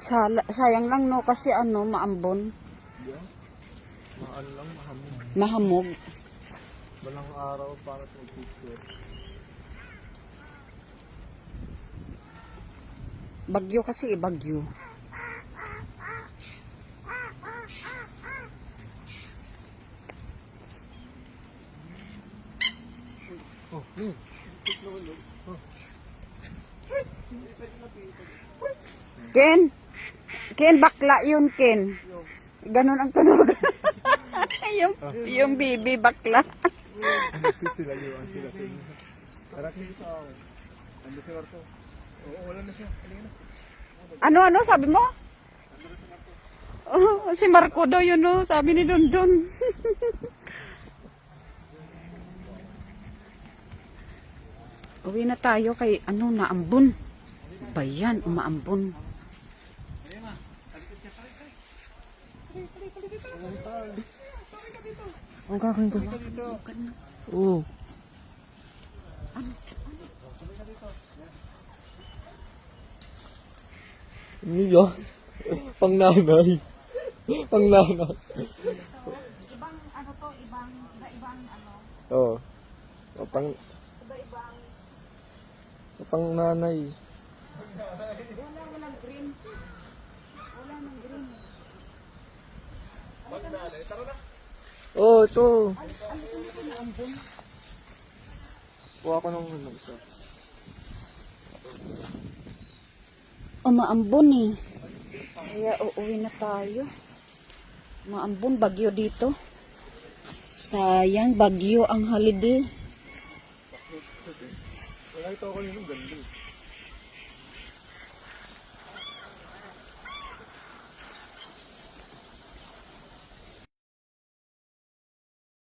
Sayang lang no kasi ano, maambon. Yeah. Maano lang, mahamog. Mahamog. Walang araw para sa picture. Bagyo kasi bagyo. Oh, Ken, bakla yun, Ken. Ganon ang tunog. yung bibi bakla. sila yun, sila. Tara kayo sa ako. Ando si Marco. Oo, wala na siya. Halika na. Ano, sabi mo? Oh, si Marco daw yun, no? Sabi ni Dondon. Uwi na tayo kay, naambon. Bayan, umaambon. Ang gagawin ko. Oo. Ano yun? Pang nanay. Pang nanay. Ibang ibang Oo. Pang nanay. Walang green. Wala nang green. Oo, ito. Ano naambon? Kuha ko ng isa. Maambon eh. Kaya uuwi na tayo. Maambon, bagyo dito. Sayang, bagyo ang holiday. Wala ito ako yung ganda.